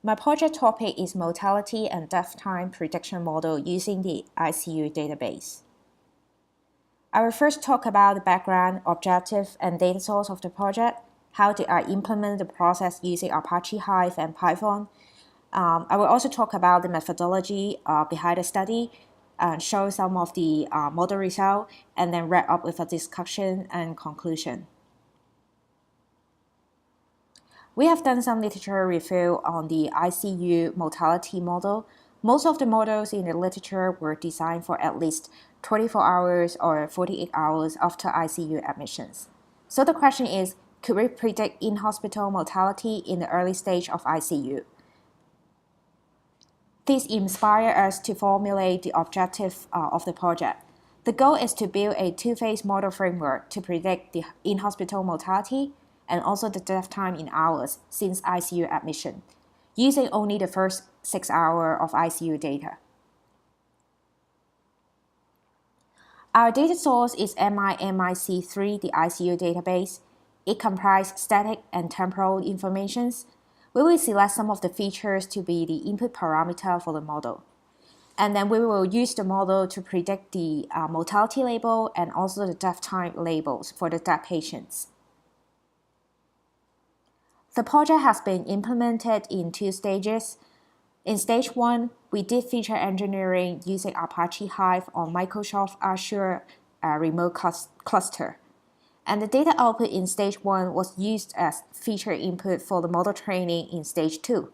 My project topic is mortality and death time prediction model using the ICU database. I will first talk about the background, objective, and data source of the project. How did I implement the process using Apache Hive and Python? I will also talk about the methodology behind the study, show some of the model results, and then wrap up with a discussion and conclusion. We have done some literature review on the ICU mortality model. Most of the models in the literature were designed for at least 24 hours or 48 hours after ICU admissions. So the question is, could we predict in-hospital mortality in the early stage of ICU? This inspired us to formulate the objective of the project. The goal is to build a two-phase model framework to predict the in-hospital mortality and also the death time in hours since ICU admission, using only the first 6 hours of ICU data. Our data source is MIC3, the ICU database. It comprises static and temporal informations. We will select some of the features to be the input parameter for the model. And then we will use the model to predict the mortality label and also the death time labels for the dead patients. The project has been implemented in 2 stages. In stage 1, we did feature engineering using Apache Hive on Microsoft Azure remote cluster. And the data output in stage 1 was used as feature input for the model training in stage 2.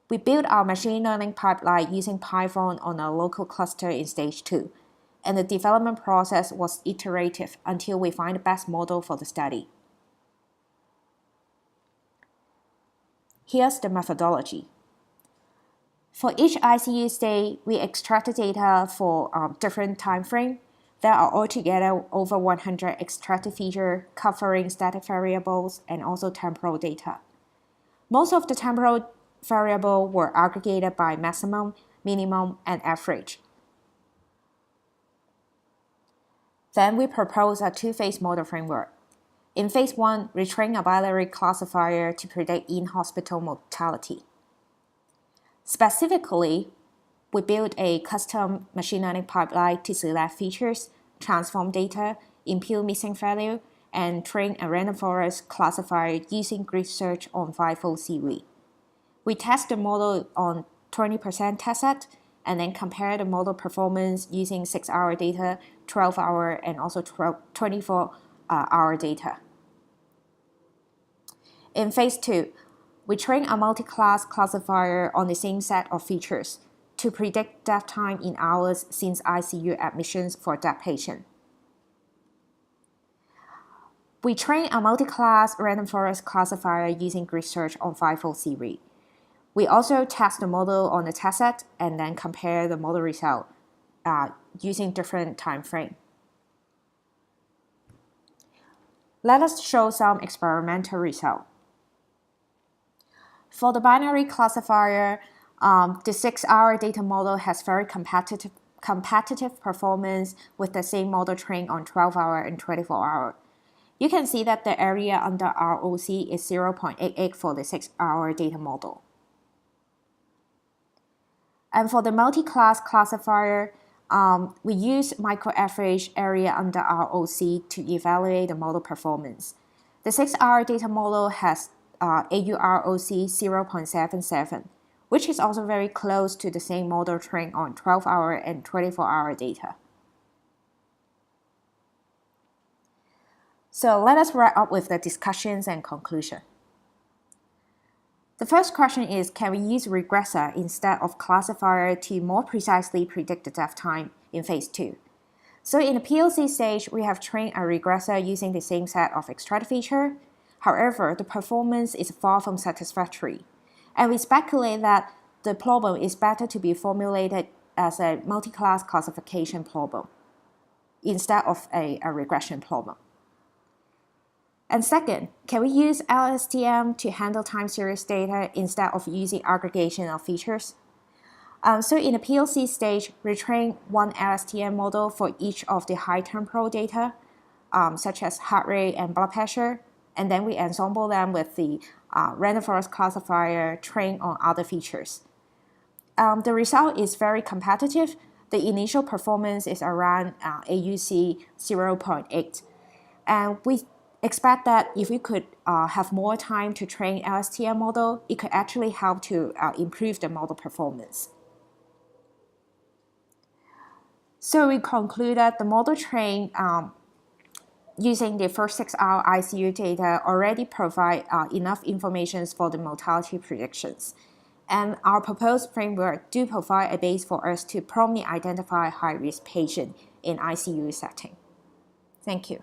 We built our machine learning pipeline using Python on a local cluster in stage 2. And the development process was iterative until we find the best model for the study. Here's the methodology. For each ICU stay, we extract the data for different time frames. There are altogether over 100 extracted features covering static variables and also temporal data. Most of the temporal variables were aggregated by maximum, minimum, and average. Then we propose a two-phase model framework. In phase 1, we train a binary classifier to predict in-hospital mortality. Specifically, we built a custom machine learning pipeline to select features, transform data, impute missing value, and train a random forest classifier using grid search on 5-fold series. We test the model on 20% test set, and then compare the model performance using 6-hour data, 12-hour, and also 24-hour data. In phase 2, we train a multi-class classifier on the same set of features to predict death time in hours since ICU admissions for dead patient. We train a multi-class random forest classifier using grid search on 5-fold series. We also test the model on the test set and then compare the model result using different time frames. Let us show some experimental results. For the binary classifier, the 6-hour data model has very competitive performance with the same model trained on 12-hour and 24-hour. You can see that the area under ROC is 0.88 for the 6-hour data model. And for the multi-class classifier, we use micro-average area under ROC to evaluate the model performance. The 6-hour data model has AUROC 0.77, which is also very close to the same model trained on 12-hour and 24-hour data. So let us wrap up with the discussions and conclusion. The first question is, can we use regressor instead of classifier to more precisely predict the death time in phase 2? So in the POC stage, we have trained a regressor using the same set of extract features. However, the performance is far from satisfactory. And we speculate that the problem is better to be formulated as a multi-class classification problem instead of a regression problem. And second, can we use LSTM to handle time series data instead of using aggregation of features? So in the POC stage, we train one LSTM model for each of the high temporal data, such as heart rate and blood pressure, and then we ensemble them with the random forest classifier trained on other features. The result is very competitive. The initial performance is around AUC 0.8. And we expect that if we could have more time to train LSTM model, it could actually help to improve the model performance. So we conclude that the model trained using the first 6-hour ICU data already provide enough information for the mortality predictions. And our proposed framework do provide a base for us to promptly identify high-risk patients in ICU setting. Thank you.